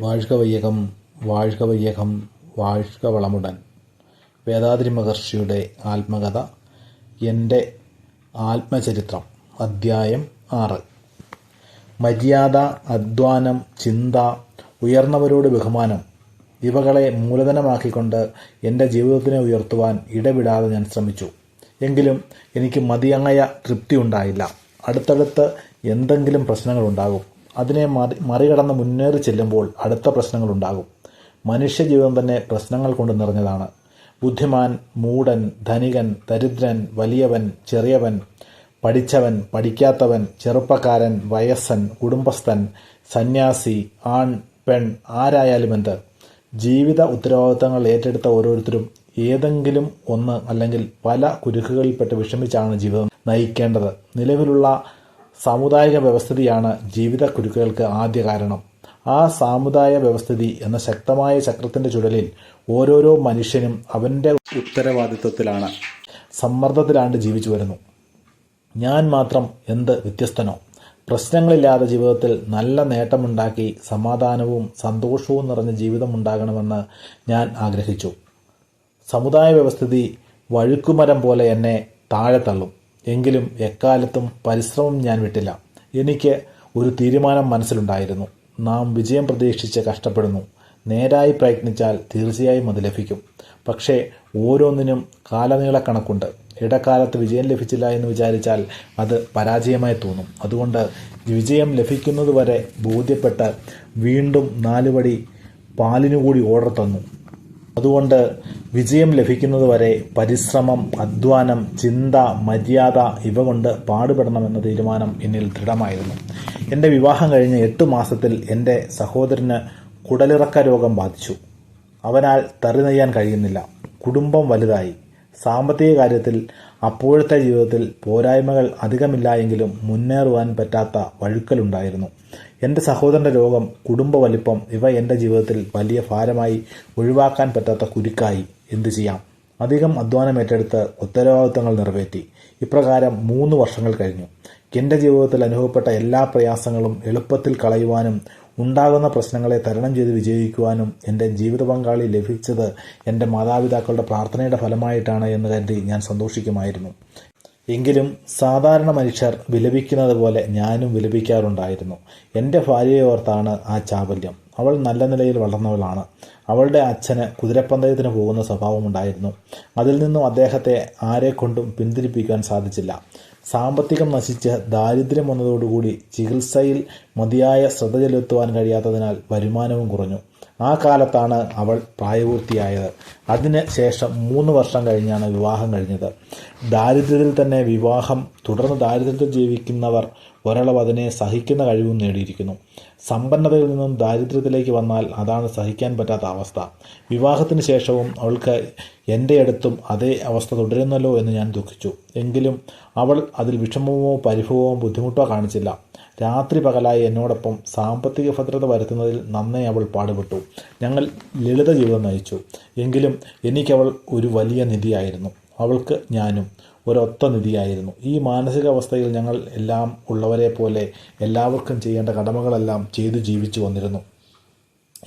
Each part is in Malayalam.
வாழ்க வையகம் வாழ்க வைയகம் வாழ்ക വളമുടൻ. വേദാദ്രി മഹർഷിയുടെ ആത്മകഥ. എൻ്റെ ആത്മചരിത്രം. അധ്യായം 6. മര്യാദ, അധ്വാനം, ചിന്ത, ഉയർന്നവരോട് ബഹുമാനം ഇവകളെ മൂലധനമാക്കിക്കൊണ്ട് എൻ്റെ ജീവിതത്തിനെ ഉയർത്തുവാൻ ഇടവിടാതെ ഞാൻ ശ്രമിച്ചു. എങ്കിലും എനിക്ക് മതിയായ തൃപ്തി ഉണ്ടായില്ല. അടുത്തടുത്ത് എന്തെങ്കിലും പ്രശ്നങ്ങളുണ്ടാകും. അതിനെ മറികടന്ന് മുന്നേറി ചെല്ലുമ്പോൾ അടുത്ത പ്രശ്നങ്ങളുണ്ടാകും. മനുഷ്യജീവിതം തന്നെ പ്രശ്നങ്ങൾ കൊണ്ട് നിറഞ്ഞതാണ്. ബുദ്ധിമാൻ, മൂഢൻ, ധനികൻ, ദരിദ്രൻ, വലിയവൻ, ചെറിയവൻ, പഠിച്ചവൻ, പഠിക്കാത്തവൻ, ചെറുപ്പക്കാരൻ, വയസ്സൻ, കുടുംബസ്ഥൻ, സന്യാസി, ആൺ, പെൺ, ആരായാലും എന്ത്, ജീവിത ഉത്തരവാദിത്തങ്ങൾ ഏറ്റെടുത്ത ഓരോരുത്തരും ഏതെങ്കിലും ഒന്ന് അല്ലെങ്കിൽ പല കുരുക്കുകളിൽപ്പെട്ട് വിഷമിച്ചാണ് ജീവിതം നയിക്കേണ്ടത്. നിലവിലുള്ള സാമുദായിക വ്യവസ്ഥിതിയാണ് ജീവിത കുരുക്കുകൾക്ക് ആദ്യ കാരണം. ആ സാമുദായ വ്യവസ്ഥിതി എന്ന ശക്തമായ ചക്രത്തിൻ്റെ ചുഴലിൽ ഓരോരോ മനുഷ്യനും അവൻ്റെ ഉത്തരവാദിത്വത്തിലാണ്, സമ്മർദ്ദത്തിലാണ്ട് ജീവിച്ചു വരുന്നു. ഞാൻ മാത്രം എന്ത് വ്യത്യസ്തനോ? പ്രശ്നങ്ങളില്ലാതെ ജീവിതത്തിൽ നല്ല നേട്ടമുണ്ടാക്കി സമാധാനവും സന്തോഷവും നിറഞ്ഞ ജീവിതമുണ്ടാകണമെന്ന് ഞാൻ ആഗ്രഹിച്ചു. സമുദായ വ്യവസ്ഥിതി വഴുക്കുമരം പോലെ എന്നെ താഴെ തള്ളും. എങ്കിലും എക്കാലത്തും പരിശ്രമം ഞാൻ വിട്ടില്ല. എനിക്ക് ഒരു തീരുമാനം മനസ്സിലുണ്ടായിരുന്നു. നാം വിജയം പ്രതീക്ഷിച്ച് കഷ്ടപ്പെടുന്നു. നേരായി പ്രയത്നിച്ചാൽ തീർച്ചയായും അത് ലഭിക്കും. പക്ഷേ ഓരോന്നിനും കാലനീളക്കണക്കുണ്ട്. ഇടക്കാലത്ത് വിജയം ലഭിച്ചില്ല എന്ന് വിചാരിച്ചാൽ അത് പരാജയമായി തോന്നും. അതുകൊണ്ട് വിജയം ലഭിക്കുന്നതുവരെ ബോധ്യപ്പെട്ട് വീണ്ടും 4 പടി പാലിനുകൂടി ഓർഡർ തന്നു. അതുകൊണ്ട് വിജയം ലഭിക്കുന്നതുവരെ പരിശ്രമം, അധ്വാനം, ചിന്ത, മര്യാദ ഇവ കൊണ്ട് പാടുപെടണമെന്ന തീരുമാനം എന്നിൽ ദൃഢമായിരുന്നു. എൻ്റെ വിവാഹം കഴിഞ്ഞ് 8 മാസത്തിൽ എൻ്റെ സഹോദരന് കുടലിറക്ക രോഗം ബാധിച്ചു. അവനാൽ തറി നെയ്യാൻ കഴിയുന്നില്ല. കുടുംബം വലുതായി. സാമ്പത്തിക കാര്യത്തിൽ അപ്പോഴത്തെ ജീവിതത്തിൽ പോരായ്മകൾ അധികമില്ല എങ്കിലും മുന്നേറുവാൻ പറ്റാത്ത വഴുക്കലുണ്ടായിരുന്നു. എൻ്റെ സഹോദരൻ്റെ രോഗം, കുടുംബ വലിപ്പം ഇവ എൻ്റെ ജീവിതത്തിൽ വലിയ ഭാരമായി, ഒഴിവാക്കാൻ പറ്റാത്ത കുരുക്കായി. എന്തു ചെയ്യാം? അധികം അധ്വാനം ഏറ്റെടുത്ത് ഉത്തരവാദിത്തങ്ങൾ നിറവേറ്റി. ഇപ്രകാരം 3 വർഷങ്ങൾ കഴിഞ്ഞു. എൻ്റെ ജീവിതത്തിൽ അനുഭവപ്പെട്ട എല്ലാ പ്രയാസങ്ങളും എളുപ്പത്തിൽ കളയുവാനും ഉണ്ടാകുന്ന പ്രശ്നങ്ങളെ തരണം ചെയ്ത് വിജയിക്കുവാനും എൻ്റെ ജീവിത പങ്കാളി ലഭിച്ചത് എൻ്റെ മാതാപിതാക്കളുടെ പ്രാർത്ഥനയുടെ ഫലമായിട്ടാണ് എന്ന് കരുതി ഞാൻ സന്തോഷിക്കുമായിരുന്നു. എങ്കിലും സാധാരണ മനുഷ്യർ വിലപിക്കുന്നത് പോലെ ഞാനും വിലപിക്കാറുണ്ടായിരുന്നു. എൻ്റെ ഭാര്യയെ ഓർത്താണ് ആ ചാബല്യം. അവൾ നല്ല നിലയിൽ വളർന്നവളാണ്. അവളുടെ അച്ഛന് കുതിരപ്പന്തയത്തിന് പോകുന്ന സ്വഭാവമുണ്ടായിരുന്നു. അതിൽ നിന്നും അദ്ദേഹത്തെ ആരെക്കൊണ്ടും പിന്തിരിപ്പിക്കാൻ സാധിച്ചില്ല. സാമ്പത്തികം നശിച്ച് ദാരിദ്ര്യം വന്നതോടുകൂടി ചികിത്സയിൽ മതിയായ ശ്രദ്ധ ചെലുത്തുവാൻ കഴിയാത്തതിനാൽ വരുമാനവും കുറഞ്ഞു. ആ കാലത്താണ് അവൾ പ്രായപൂർത്തിയായത്. അതിന് ശേഷം 3 വർഷം കഴിഞ്ഞാണ് വിവാഹം കഴിഞ്ഞത്. ദാരിദ്ര്യത്തിൽ തന്നെ വിവാഹം, തുടർന്ന് ദാരിദ്ര്യത്തിൽ ജീവിക്കുന്നവർ ഒരളവ് അതിനെ സഹിക്കുന്ന കഴിവും നേടിയിരിക്കുന്നു. സമ്പന്നതയിൽ നിന്നും ദാരിദ്ര്യത്തിലേക്ക് വന്നാൽ അതാണ് സഹിക്കാൻ പറ്റാത്ത അവസ്ഥ. വിവാഹത്തിന് ശേഷവും അവൾക്ക് എൻ്റെ അടുത്തും അതേ അവസ്ഥ തുടരുന്നല്ലോ എന്ന് ഞാൻ ദുഃഖിച്ചു. എങ്കിലും അവൾ അതിൽ വിഷമമോ പരിഭവമോ ബുദ്ധിമുട്ടോ കാണിച്ചില്ല. രാത്രി പകലായി എന്നോടൊപ്പം സാമ്പത്തിക ഭദ്രത വരുത്തുന്നതിൽ നന്നേ അവൾ പാടുപെട്ടു. ഞങ്ങൾ ലളിത ജീവിതം നയിച്ചു. എങ്കിലും എനിക്കവൾ ഒരു വലിയ നിധിയായിരുന്നു. അവൾക്ക് ഞാനും ഒരൊത്ത നിധിയായിരുന്നു. ഈ മാനസികാവസ്ഥയിൽ ഞങ്ങൾ എല്ലാം ഉള്ളവരെ പോലെ എല്ലാവർക്കും ചെയ്യേണ്ട കടമകളെല്ലാം ചെയ്തു ജീവിച്ചു വന്നിരുന്നു.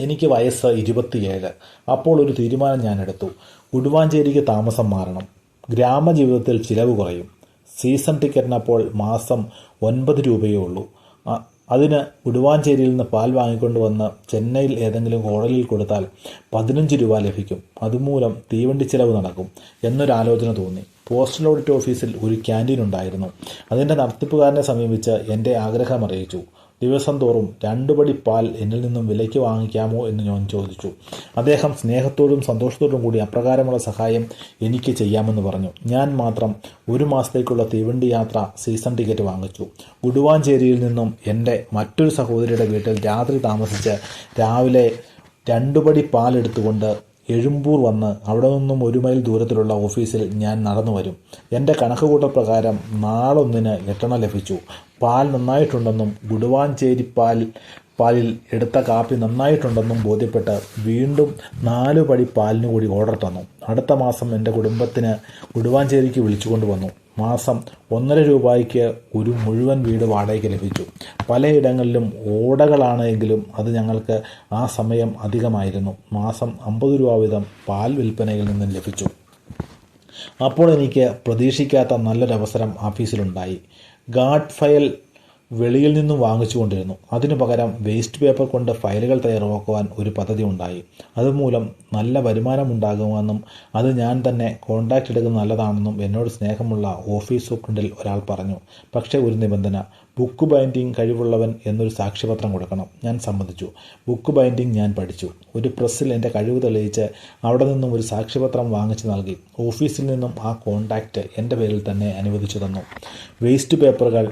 എനിക്ക് വയസ്സ് 27. അപ്പോൾ ഒരു തീരുമാനം ഞാൻ എടുത്തു. കുടുവാഞ്ചേരിക്ക് താമസം മാറണം. ഗ്രാമജീവിതത്തിൽ ചിലവ് കുറയും. സീസൺ ടിക്കറ്റിനപ്പോൾ മാസം 9 രൂപയേ ഉള്ളൂ. അതിന് കുടുവാഞ്ചേരിയിൽ നിന്ന് പാൽ വാങ്ങിക്കൊണ്ട് വന്ന് ചെന്നൈയിൽ ഏതെങ്കിലും ഹോട്ടലിൽ കൊടുത്താൽ 15 രൂപ ലഭിക്കും. അതുമൂലം തീവണ്ടി ചിലവ് നടക്കും എന്നൊരാലോചന തോന്നി. പോസ്റ്റൽ ഓഡിറ്റ് ഓഫീസിൽ ഒരു ക്യാൻറ്റീൻ ഉണ്ടായിരുന്നു. അതിൻ്റെ നടത്തിപ്പുകാരനെ സമീപിച്ച് എൻ്റെ ആഗ്രഹം അറിയിച്ചു. ദിവസം തോറും 2 പടി പാൽ എന്നിൽ നിന്നും വിലയ്ക്ക് വാങ്ങിക്കാമോ എന്ന് ഞാൻ ചോദിച്ചു. അദ്ദേഹം സ്നേഹത്തോടും സന്തോഷത്തോടും കൂടി അപ്രകാരമുള്ള സഹായം എനിക്ക് ചെയ്യാമെന്ന് പറഞ്ഞു. ഞാൻ മാത്രം 1 മാസത്തേക്കുള്ള തീവണ്ടി യാത്ര സീസൺ ടിക്കറ്റ് വാങ്ങിച്ചു. കുടുവാഞ്ചേരിയിൽ നിന്നും എൻ്റെ മറ്റൊരു സഹോദരിയുടെ വീട്ടിൽ രാത്രി താമസിച്ച് രാവിലെ 2 പടി പാൽ എടുത്തുകൊണ്ട് എഴുമ്പൂർ വന്ന് അവിടെ നിന്നും 1 മൈൽ ദൂരത്തിലുള്ള ഓഫീസിൽ ഞാൻ നടന്നു വരും. എൻ്റെ കണക്കുകൂട്ടൽ പ്രകാരം നാളൊന്നിന് 8 ലഭിച്ചു. പാൽ നന്നായിട്ടുണ്ടെന്നും കുടുവാഞ്ചേരി പാലിൽ എടുത്ത കാപ്പി നന്നായിട്ടുണ്ടെന്നും ബോധ്യപ്പെട്ട് വീണ്ടും 4 പടി പാലിന് കൂടി ഓർഡർ തന്നു. അടുത്ത മാസം എൻ്റെ കുടുംബത്തിന് കുടുവാഞ്ചേരിക്ക് വിളിച്ചുകൊണ്ട് വന്നു. മാസം 1.5 രൂപയ്ക്ക് ഒരു മുഴുവൻ വീട് വാടകയ്ക്ക് ലഭിച്ചു. പലയിടങ്ങളിലും ഓടകളാണ് എങ്കിലും അത് ഞങ്ങൾക്ക് ആ സമയം അധികമായിരുന്നു. മാസം 50 രൂപ വീതം പാൽ വിൽപ്പനയിൽ നിന്നും ലഭിച്ചു. അപ്പോൾ എനിക്ക് പ്രതീക്ഷിക്കാത്ത നല്ലൊരവസരം ഓഫീസിലുണ്ടായി. ഗാർഡ് ഫയൽ വെളിയിൽ നിന്നും വാങ്ങിച്ചു കൊണ്ടിരുന്നു. അതിനു പകരം വേസ്റ്റ് പേപ്പർ കൊണ്ട് ഫയലുകൾ തയ്യാറാക്കുവാൻ ഒരു പദ്ധതി ഉണ്ടായി. അതുമൂലം നല്ല വരുമാനമുണ്ടാകുമെന്നും അത് ഞാൻ തന്നെ കോൺട്രാക്റ്റ് എടുക്കുന്നത് നല്ലതാണെന്നും എന്നോട് സ്നേഹമുള്ള ഓഫീസ് സൂപ്രണ്ടിൽ ഒരാൾ പറഞ്ഞു. പക്ഷേ ഒരു നിബന്ധന, ബുക്ക് ബൈൻഡിങ് കഴിവുള്ളവൻ എന്നൊരു സാക്ഷ്യപത്രം കൊടുക്കണം. ഞാൻ സമ്മതിച്ചു. ബുക്ക് ബൈൻഡിങ് ഞാൻ പഠിച്ചു. ഒരു പ്രസ്സിൽ എൻ്റെ കഴിവ് തെളിയിച്ച് അവിടെ നിന്നും ഒരു സാക്ഷ്യപത്രം വാങ്ങിച്ചു നൽകി. ഓഫീസിൽ നിന്നും ആ കോൺട്രാക്റ്റ് എൻ്റെ പേരിൽ തന്നെ അനുവദിച്ചു തന്നു. വേസ്റ്റ് പേപ്പറുകൾ,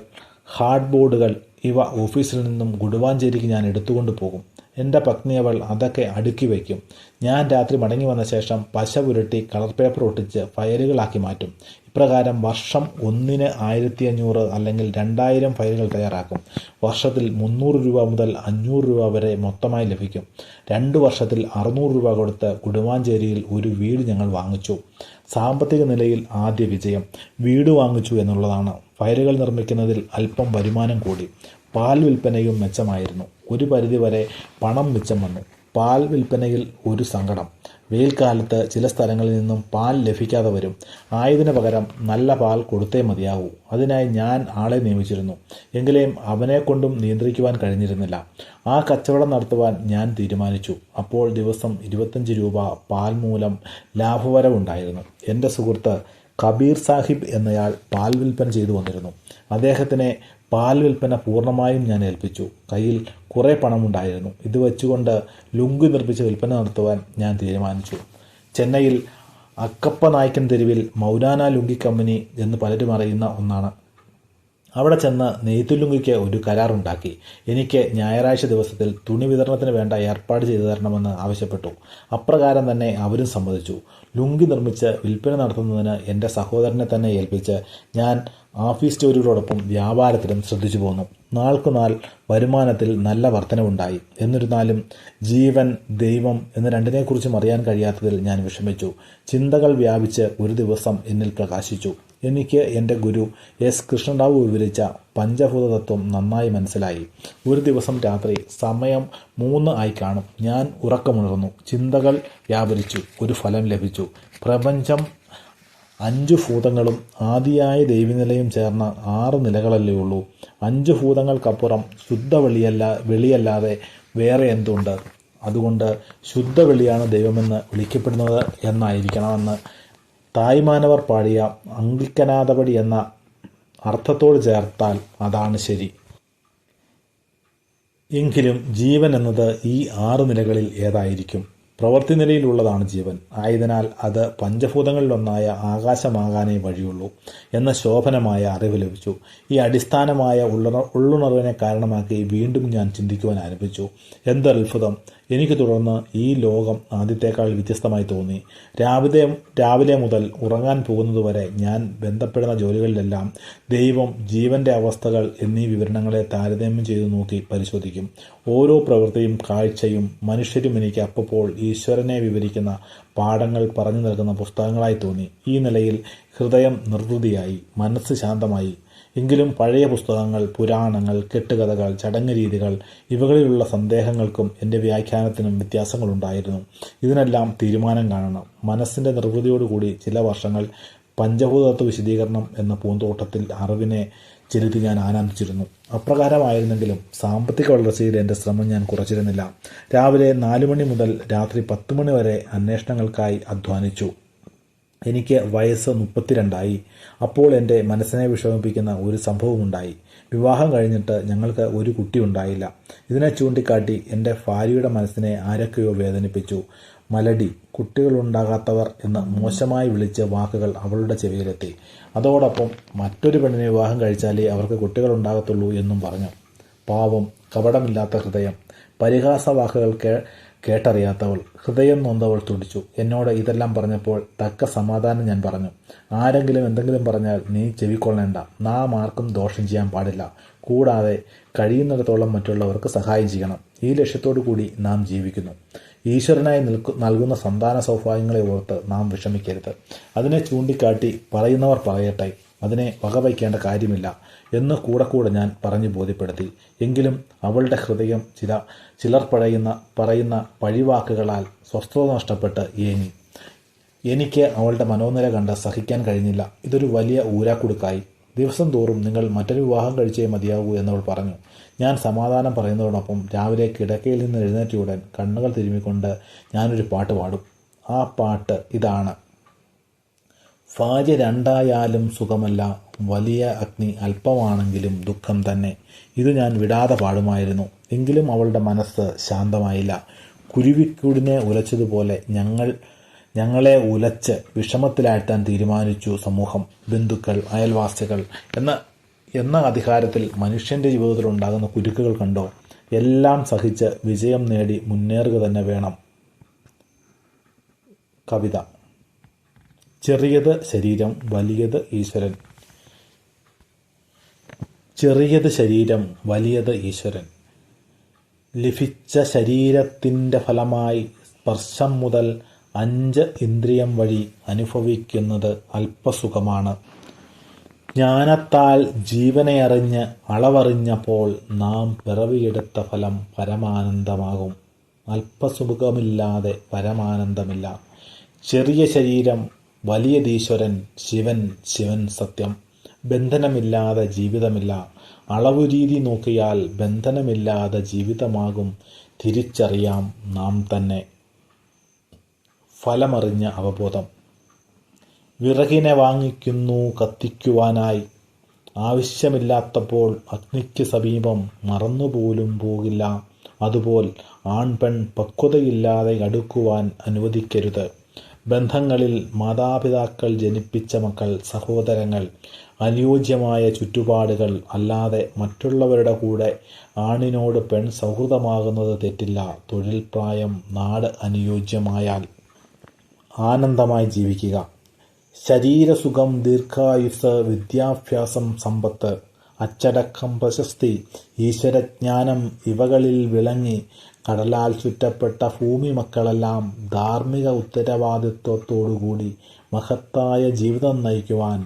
ഹാർഡ് ബോർഡുകൾ ഇവ ഓഫീസിൽ നിന്നും ഗുഡുവാഞ്ചേരിക്ക് ഞാൻ എടുത്തുകൊണ്ട് പോകും. എൻ്റെ പത്നിയവൾ അതൊക്കെ അടുക്കി വയ്ക്കും. ഞാൻ രാത്രി മടങ്ങി വന്ന ശേഷം പശ പുരട്ടി കളർ പേപ്പർ ഒട്ടിച്ച് ഫയലുകളാക്കി മാറ്റും. ഇപ്രകാരം വർഷം ഒന്നിന് 1500 അല്ലെങ്കിൽ 2000 ഫയലുകൾ തയ്യാറാക്കും. വർഷത്തിൽ 300 രൂപ മുതൽ 500 രൂപ വരെ മൊത്തമായി ലഭിക്കും. 2 വർഷത്തിൽ 600 രൂപ കൊടുത്ത് ഗുഡുവാഞ്ചേരിയിൽ ഒരു വീട് ഞങ്ങൾ വാങ്ങിച്ചു. സാമ്പത്തിക നിലയിൽ ആദ്യ വിജയം വീട് വാങ്ങിച്ചു എന്നുള്ളതാണ്. ഫയലുകൾ നിർമ്മിക്കുന്നതിൽ അല്പം വരുമാനം കൂടി. പാൽ വിൽപ്പനയും മെച്ചമായിരുന്നു. ഒരു പരിധിവരെ പണം മിച്ചം വന്നു. പാൽ വിൽപ്പനയിൽ ഒരു സങ്കടം. വെയിൽക്കാലത്ത് ചില സ്ഥലങ്ങളിൽ നിന്നും പാൽ ലഭിക്കാതെ വരും. ആയതിനു പകരം നല്ല പാൽ കൊടുത്തേ മതിയാകൂ. അതിനായി ഞാൻ ആളെ നിയമിച്ചിരുന്നു. എങ്കിലും അവനെക്കൊണ്ടും നിയന്ത്രിക്കുവാൻ കഴിഞ്ഞിരുന്നില്ല. ആ കച്ചവടം നടത്തുവാൻ ഞാൻ തീരുമാനിച്ചു. അപ്പോൾ ദിവസം 25 രൂപ പാൽ മൂലം ലാഭവരവുണ്ടായിരുന്നു. എൻ്റെ സുഹൃത്ത് കബീർ സാഹിബ് എന്നയാൾ പാൽ വിൽപ്പന ചെയ്തു വന്നിരുന്നു. അദ്ദേഹത്തിനെ പാൽ വിൽപ്പന പൂർണ്ണമായും ഞാൻ ഏൽപ്പിച്ചു. കയ്യിൽ കുറേ പണമുണ്ടായിരുന്നു. ഇത് വെച്ചുകൊണ്ട് ലുങ്കി നിർമ്മിച്ച് വിൽപ്പന നടത്തുവാൻ ഞാൻ തീരുമാനിച്ചു. ചെന്നൈയിൽ അക്കപ്പ നായ്ക്കൻ തെരുവിൽ മൗലാന ലുങ്കി കമ്പനി എന്ന് പലരും അറിയുന്ന ഒന്നാണ്. അവിടെ ചെന്ന് നെയ്ത്തുലുങ്കിക്ക് ഒരു കരാറുണ്ടാക്കി. എനിക്ക് ഞായറാഴ്ച ദിവസത്തിൽ തുണി വിതരണത്തിന് വേണ്ട ഏർപ്പാട് ചെയ്തു തരണമെന്ന് ആവശ്യപ്പെട്ടു. അപ്രകാരം തന്നെ അവരും സമ്മതിച്ചു. ലുങ്കി നിർമ്മിച്ച് വിൽപ്പന നടത്തുന്നതിന് എൻ്റെ സഹോദരനെ തന്നെ ഏൽപ്പിച്ച് ഞാൻ ഓഫീസ് ജോലികളോടൊപ്പം വ്യാപാരത്തിലും ശ്രദ്ധിച്ചു പോന്നു. നാൾക്കുനാൾ വരുമാനത്തിൽ നല്ല വർധനവുണ്ടായി. എന്നിരുന്നാലും ജീവൻ, ദൈവം എന്ന രണ്ടിനെക്കുറിച്ചും അറിയാൻ കഴിയാത്തതിൽ ഞാൻ വിഷമിച്ചു. ചിന്തകൾ വ്യാപിച്ച് ഒരു ദിവസം എന്നിൽ പ്രകാശിച്ചു. എനിക്ക് എൻ്റെ ഗുരു എസ് കൃഷ്ണറാവു വിവരിച്ച പഞ്ചഭൂത തത്വം നന്നായി മനസ്സിലായി. ഒരു ദിവസം രാത്രി സമയം 3 ആയി കാണും. ഞാൻ ഉറക്കമുണർന്നു. ചിന്തകൾ വ്യാപരിച്ചു. ഒരു ഫലം ലഭിച്ചു. പ്രപഞ്ചം 5 ഭൂതങ്ങളും ആദിയായ ദൈവനിലയും ചേർന്ന 6 നിലകളല്ലേ ഉള്ളൂ. 5 ഭൂതങ്ങൾക്കപ്പുറം ശുദ്ധ വെളിയല്ലാതെ വേറെ എന്തുണ്ട്? അതുകൊണ്ട് ശുദ്ധ വെളിയാണ് ദൈവമെന്ന് വിളിക്കപ്പെടുന്നത് എന്നായിരിക്കണമെന്ന് തായ്മാനവർ പാടിയ അംഗിക്കനാഥപടി എന്ന അർത്ഥത്തോട് ചേർത്താൽ അതാണ് ശരി. എങ്കിലും ജീവൻ എന്നത് ഈ 6 നിലകളിൽ ഏതായിരിക്കും? പ്രവൃത്തി നിലയിലുള്ളതാണ് ജീവൻ. ആയതിനാൽ അത് പഞ്ചഭൂതങ്ങളിലൊന്നായ ആകാശമാകാനേ വഴിയുള്ളൂ എന്ന ശോഭനമായ അറിവ് ലഭിച്ചു. ഈ അടിസ്ഥാനമായ ഉള്ളുണർവിനെ കാരണമാക്കി വീണ്ടും ഞാൻ ചിന്തിക്കുവാൻ ആരംഭിച്ചു. എന്തൊരത്ഭുതം! എനിക്ക് തുടർന്ന് ഈ ലോകം ആദ്യത്തേക്കാൾ വ്യത്യസ്തമായി തോന്നി. രാവിലെ മുതൽ ഉറങ്ങാൻ പോകുന്നതുവരെ ഞാൻ ബന്ധപ്പെടുന്ന ജോലികളിലെല്ലാം ദൈവം, ജീവൻ്റെ അവസ്ഥകൾ എന്നീ വിവരണങ്ങളെ താരതമ്യം ചെയ്തു നോക്കി പരിശോധിക്കും. ഓരോ പ്രവൃത്തിയും കാഴ്ചയും മനുഷ്യരും എനിക്ക് അപ്പോൾ ഈശ്വരനെ വിവരിക്കുന്ന പാഠങ്ങൾ പറഞ്ഞു നൽകുന്ന പുസ്തകങ്ങളായി തോന്നി. ഈ നിലയിൽ ഹൃദയം നിർവൃതിയായി, മനസ്സ് ശാന്തമായി. എങ്കിലും പഴയ പുസ്തകങ്ങൾ, പുരാണങ്ങൾ, കെട്ടുകഥകൾ, ചടങ്ങ് രീതികൾ ഇവകളിലുള്ള സന്ദേഹങ്ങൾക്കും എൻ്റെ വ്യാഖ്യാനത്തിനും വ്യത്യാസങ്ങളുണ്ടായിരുന്നു. ഇതിനെല്ലാം തീരുമാനം കാണണം. മനസ്സിൻ്റെ നിർവൃതിയോടുകൂടി ചില വർഷങ്ങൾ പഞ്ചഭൂതത്വ വിശദീകരണം എന്ന പൂന്തോട്ടത്തിൽ അറിവിനെ ചെലുത്തി ഞാൻ ആനന്ദിച്ചിരുന്നു. അപ്രകാരമായിരുന്നെങ്കിലും സാമ്പത്തിക വളർച്ചയിൽ എൻ്റെ ശ്രമം ഞാൻ കുറച്ചിരുന്നില്ല. രാവിലെ 4 മണി മുതൽ രാത്രി 10 മണി വരെ അന്വേഷണങ്ങൾക്കായി അധ്വാനിച്ചു. എനിക്ക് വയസ്സ് 32 അപ്പോൾ എൻ്റെ മനസ്സിനെ വിഷമിപ്പിക്കുന്ന ഒരു സംഭവമുണ്ടായി. വിവാഹം കഴിഞ്ഞിട്ട് ഞങ്ങൾക്ക് ഒരു കുട്ടി ഉണ്ടായില്ല. ഇതിനെ ചൂണ്ടിക്കാട്ടി എൻ്റെ ഭാര്യയുടെ മനസ്സിനെ ആരൊക്കെയോ വേദനിപ്പിച്ചു. മലടി, കുട്ടികളുണ്ടാകാത്തവർ എന്ന് മോശമായി വിളിച്ച വാക്കുകൾ അവളുടെ ചെവിയിലെത്തി. അതോടൊപ്പം മറ്റൊരു പെണ്ണിനെ വിവാഹം കഴിച്ചാലേ അവർക്ക് കുട്ടികളുണ്ടാകത്തുള്ളൂ എന്നും പറഞ്ഞു. പാവം, കപടമില്ലാത്ത ഹൃദയം. പരിഹാസ വാക്കുകൾ കേട്ടറിയാത്തവൾ, ഹൃദയം നൊന്തവൾ തുടിച്ചു. എന്നോട് ഇതെല്ലാം പറഞ്ഞപ്പോൾ തക്ക സമാധാനം ഞാൻ പറഞ്ഞു. ആരെങ്കിലും എന്തെങ്കിലും പറഞ്ഞാൽ നീ ചെവിക്കൊള്ളേണ്ട. നാം ആർക്കും ദോഷം ചെയ്യാൻ പാടില്ല. കൂടാതെ കഴിയുന്നിടത്തോളം മറ്റുള്ളവർക്ക് സഹായം ചെയ്യണം. ഈ ലക്ഷ്യത്തോടു കൂടി നാം ജീവിക്കുന്നു. ഈശ്വരനായി നൽകുന്ന സന്താന സൗഭാഗ്യങ്ങളെ ഓർത്ത് നാം വിഷമിക്കരുത്. അതിനെ ചൂണ്ടിക്കാട്ടി പറയുന്നവർ പറയട്ടെ. അതിനെ വകവയ്ക്കേണ്ട കാര്യമില്ല എന്ന് കൂടെ ഞാൻ പറഞ്ഞു ബോധ്യപ്പെടുത്തി. എങ്കിലും അവളുടെ ഹൃദയം ചിലർ പറയുന്ന പഴിവാക്കുകളാൽ സ്വസ്ഥത നഷ്ടപ്പെട്ട് ഏങ്ങി. എനിക്ക് അവളുടെ മനോനില കണ്ട് സഹിക്കാൻ കഴിഞ്ഞില്ല. ഇതൊരു വലിയ ഊരാക്കുടുക്കായി. ദിവസം തോറും നിങ്ങൾ മറ്റൊരു വിവാഹം കഴിച്ചേ മതിയാകൂ എന്നവൾ പറഞ്ഞു. ഞാൻ സമാധാനം പറയുന്നതോടൊപ്പം രാവിലെ കിടക്കയിൽ നിന്ന് എഴുന്നേറ്റയുടൻ കണ്ണുകൾ തിരുമ്മിക്കൊണ്ട് ഞാനൊരു പാട്ട് പാടും. ആ പാട്ട് ഇതാണ്: ഭാര്യ രണ്ടായാലും സുഖമല്ല, വലിയ അഗ്നി അല്പമാണെങ്കിലും ദുഃഖം തന്നെ. ഇത് ഞാൻ വിടാതെ പാടുമായിരുന്നു. എങ്കിലും അവളുടെ മനസ്സ് ശാന്തമായില്ല. കുരുവിക്കൂടിനെ ഉലച്ചതുപോലെ ഞങ്ങളെ ഉലച്ച് വിഷമത്തിലാഴ്ത്താൻ തീരുമാനിച്ചു സമൂഹം, ബന്ധുക്കൾ, അയൽവാസികൾ എന്ന അധികാരത്തിൽ മനുഷ്യൻ്റെ ജീവിതത്തിലുണ്ടാകുന്ന കുരുക്കുകൾ കണ്ടോ? എല്ലാം സഹിച്ച് വിജയം നേടി മുന്നേറുക തന്നെ വേണം. കവിത. ചെറിയത് ശരീരം, വലിയത് ഈശ്വരൻ. ചെറിയത് ശരീരം, വലിയത് ഈശ്വരൻ. ലഭിച്ച ശരീരത്തിൻ്റെ ഫലമായി സ്പർശം മുതൽ 5 ഇന്ദ്രിയം വഴി അനുഭവിക്കുന്നത് അല്പസുഖമാണ്. ജ്ഞാനത്താൽ ജീവനെ അറിഞ്ഞ് അളവറിഞ്ഞപ്പോൾ നാം പിറവിയെടുത്ത ഫലം പരമാനന്ദമാകും. അല്പസുഖമില്ലാതെ പരമാനന്ദമില്ല. ചെറിയ ശരീരം, വലിയതീശ്വരൻ, ശിവൻ സത്യം. ബന്ധനമില്ലാതെ ജീവിതമില്ല. അളവുരീതി നോക്കിയാൽ ബന്ധനമില്ലാതെ ജീവിതമാകും തിരിച്ചറിയാം നാം തന്നെ. ഫലമറിഞ്ഞ അവബോധം. വിറകിനെ വാങ്ങിക്കുന്നു കത്തിക്കുവാനായി. ആവശ്യമില്ലാത്തപ്പോൾ അഗ്നിക്ക് സമീപം മറന്നുപോലും പോകില്ല. അതുപോൽ ആൺപെൺ പക്വതയില്ലാതെ അടുക്കുവാൻ അനുവദിക്കരുത്. ബന്ധങ്ങളിൽ മാതാപിതാക്കൾ ജനിപ്പിച്ച മക്കൾ, സഹോദരങ്ങൾ, അനുയോജ്യമായ ചുറ്റുപാടുകൾ അല്ലാതെ മറ്റുള്ളവരുടെ കൂടെ ആണിനോട് പെൺ സൗഹൃദമാകുന്നത് തെറ്റില്ല. തൊഴിൽ, പ്രായം, നാട് അനുയോജ്യമായാൽ ആനന്ദമായി ജീവിക്കുക. ശരീരസുഖം, ദീർഘായുസ്, വിദ്യാഭ്യാസം, സമ്പത്ത്, അച്ചടക്കം, പ്രശസ്തി, ഈശ്വരജ്ഞാനം ഇവകളിൽ വിളങ്ങി കടലാൽ ചുറ്റപ്പെട്ട ഭൂമി മക്കളെല്ലാം ധാർമ്മിക ഉത്തരവാദിത്വത്തോടുകൂടി മഹത്തായ ജീവിതം നയിക്കുവാൻ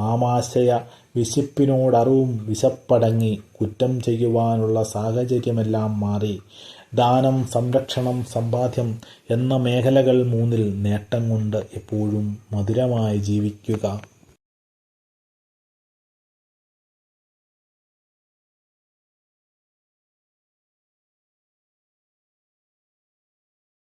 ആമാശയ വിശപ്പിനോടറുവും വിശപ്പടങ്ങി കുറ്റം ചെയ്യുവാനുള്ള സാഹചര്യമെല്ലാം മാറി ദാനം, സംരക്ഷണം, സമ്പാദ്യം എന്ന മേഖലകൾ 3-ൽ നേട്ടം കൊണ്ട് എപ്പോഴും മധുരമായി ജീവിക്കുക.